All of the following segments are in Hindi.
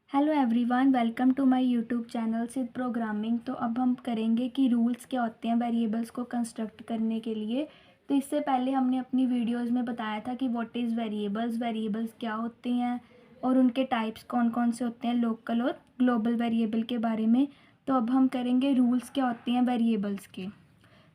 Hello everyone, welcome to my YouTube channel Siddh programming. तो अब हम करेंगे कि रूल्स क्या होते हैं वेरिएबल्स को कंस्ट्रक्ट करने के लिए। तो इससे पहले हमने अपनी वीडियोस में बताया था कि व्हाट इज़ वेरिएबल्स, वेरिएबल्स क्या होते हैं और उनके टाइप्स कौन कौन से होते हैं, लोकल और ग्लोबल वेरिएबल के बारे में। तो अब हम करेंगे रूल्स क्या होते हैं वेरिएबल्स के।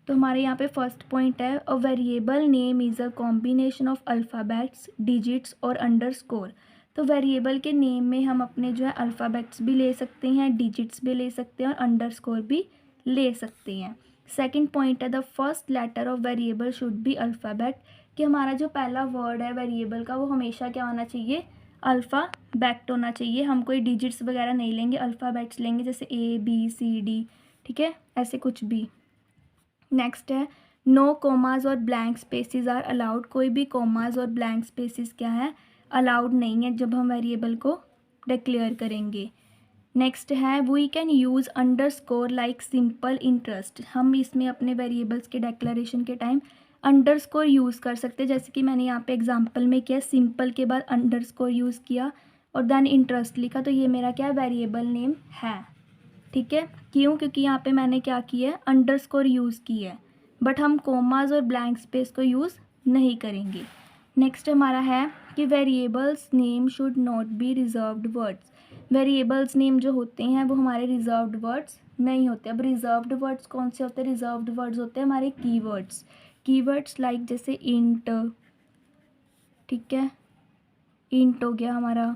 तो हमारे यहाँ पे फर्स्ट पॉइंट है, अ variable name is a combination of alphabets, digits और अंडरस्कोर। तो वेरिएबल के नेम में हम अपने जो है अल्फ़ाबेट्स भी ले सकते हैं, डिजिट्स भी ले सकते हैं और अंडरस्कोर भी ले सकते हैं। सेकंड पॉइंट है, the first letter of variable should be alphabet, कि हमारा जो पहला वर्ड है वेरिएबल का वो हमेशा क्या होना चाहिए, अल्फ़ाबेट होना चाहिए। हम कोई डिजिट्स वगैरह नहीं लेंगे, अल्फ़ाबेट्स लेंगे, जैसे ABCD, ठीक है, ऐसे कुछ भी। नेक्स्ट है, नो कोमाज और ब्लैंक स्पेसिस आर अलाउड, कोई भी कोमाज और ब्लैंक स्पेसिस क्या है, अलाउड नहीं है जब हम वेरिएबल को डिक्लेयर करेंगे। नेक्स्ट है, we can use underscore like simple interest, हम इसमें अपने वेरिएबल्स के डिक्लेरेशन के टाइम अंडरस्कोर यूज़ कर सकते हैं, जैसे कि मैंने यहाँ पे एग्जांपल में किया, सिंपल के बाद अंडरस्कोर यूज़ किया और देन इंटरेस्ट लिखा, तो ये मेरा क्या है, वेरिएबल नेम है। ठीक है, क्यों, क्योंकि यहाँ पे मैंने क्या किया है, अंडरस्कोर यूज़ की है, बट हम कोमाज और ब्लैंक स्पेस को यूज़ नहीं करेंगे। नेक्स्ट हमारा है कि variables name should not be reserved words, variables name जो होते हैं वो हमारे रिजर्व्ड वर्ड्स नहीं होते। अब रिजर्व्ड वर्ड्स कौन से होते हैं, रिजर्व्ड वर्ड्स होते हैं हमारे कीवर्ड्स, कीवर्ड्स लाइक जैसे इंट, ठीक है, इंट हो गया हमारा,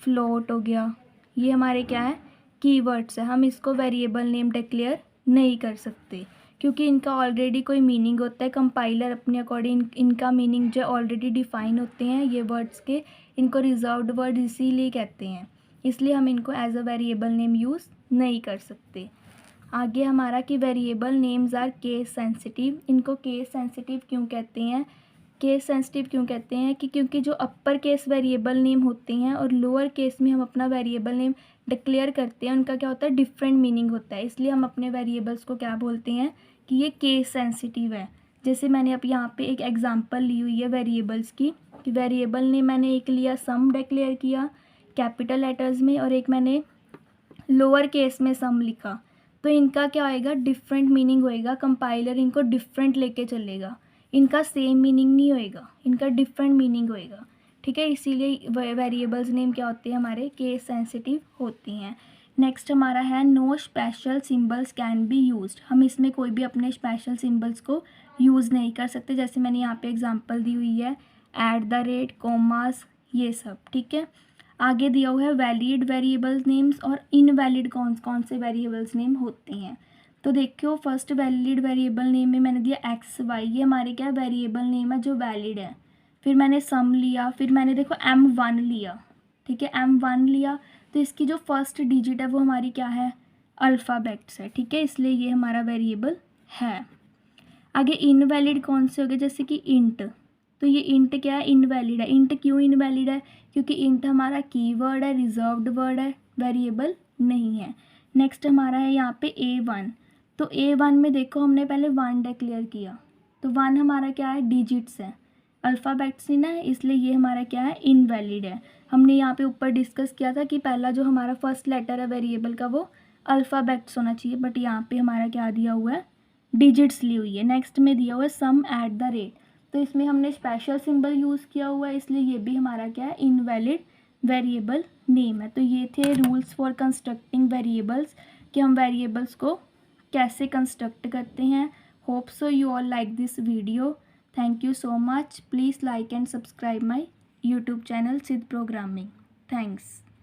फ्लोट हो गया, ये हमारे क्या है, कीवर्ड्स है। हम इसको वेरिएबल नेम डिक्लेयर नहीं कर सकते क्योंकि इनका ऑलरेडी कोई मीनिंग होता है, कंपाइलर अपने अकॉर्डिंग इनका मीनिंग जो ऑलरेडी डिफाइन होते हैं ये वर्ड्स के, इनको रिजर्व्ड वर्ड इसीलिए कहते हैं, इसलिए हम इनको as a variable name use नहीं कर सकते। आगे हमारा कि variable names are case sensitive, इनको केस सेंसिटिव क्यों कहते हैं, केस सेंसिटिव क्यों कहते हैं कि क्योंकि जो अपर केस वेरिएबल नेम होते हैं और लोअर केस में हम अपना वेरिएबल नेम डिक्लेयर करते हैं, उनका क्या होता है, डिफरेंट मीनिंग होता है, इसलिए हम अपने वेरिएबल्स को क्या बोलते हैं कि ये केस सेंसिटिव है। जैसे मैंने अब यहाँ पे एक एग्जांपल ली हुई है वेरिएबल्स की, कि वेरिएबल नेम मैंने एक लिया सम डिक्लेयर किया कैपिटल लेटर्स में और एक मैंने लोअर केस में सम लिखा, तो इनका क्या होएगा, डिफरेंट मीनिंग होएगा, कंपाइलर इनको डिफरेंट लेके चलेगा, इनका सेम मीनिंग नहीं होएगा, इनका डिफरेंट मीनिंग होएगा। ठीक है, इसीलिए वेरिएबल्स नेम क्या होते हैं, हमारे केस सेंसिटिव होती हैं। नेक्स्ट हमारा है, no special symbols can be used, हम इसमें कोई भी अपने स्पेशल सिंबल्स को यूज़ नहीं कर सकते, जैसे मैंने यहाँ पे एग्जांपल दी हुई है, @ कोमास, ये सब। ठीक है, आगे दिया हुआ है वैलिड वेरिएबल्स नेम्स और इनवैलिड कौन कौन से वेरिएबल्स नेम होते हैं। तो देखियो, फर्स्ट वैलिड वेरिएबल नेम में मैंने दिया XY, ये हमारे क्या वेरिएबल नेम है जो वैलिड है। फिर मैंने सम लिया, फिर मैंने देखो M1 लिया, ठीक है, M1 लिया, तो इसकी जो फर्स्ट डिजिट है वो हमारी क्या है, अल्फ़ाबेट्स है। ठीक है, इसलिए ये हमारा वेरिएबल है। आगे इनवैलिड कौन से हो गए, जैसे कि इंट, तो ये इंट क्या है, इनवैलिड है। इंट क्यों इनवैलिड है, क्योंकि इंट हमारा कीवर्ड है, रिजर्व्ड वर्ड है, वेरिएबल नहीं है। नेक्स्ट हमारा है यहाँ पे A1, तो A1 में देखो हमने पहले 1 डिक्लेयर किया, तो 1 हमारा क्या है, डिजिट्स है, अल्फ़ाबेट्स ही ना है, इसलिए ये हमारा क्या है, इनवैलिड है। हमने यहाँ पे ऊपर डिस्कस किया था कि पहला जो हमारा फर्स्ट लेटर है वेरिएबल का वो अल्फ़ाबेट्स होना चाहिए, बट यहाँ पे हमारा क्या दिया हुआ है, डिजिट्स ली हुई है। नेक्स्ट में दिया हुआ है सम @ तो इसमें हमने स्पेशल सिंबल यूज़ किया हुआ है, इसलिए ये भी हमारा क्या है, इनवैलिड वेरिएबल नेम है। तो ये थे रूल्स फॉर कंस्ट्रक्टिंग वेरिएबल्स, कि हम वेरिएबल्स को कैसे कंस्ट्रक्ट करते हैं। Hope so you all like this video. Thank you so much, please like and subscribe my YouTube channel Siddh programming. Thanks.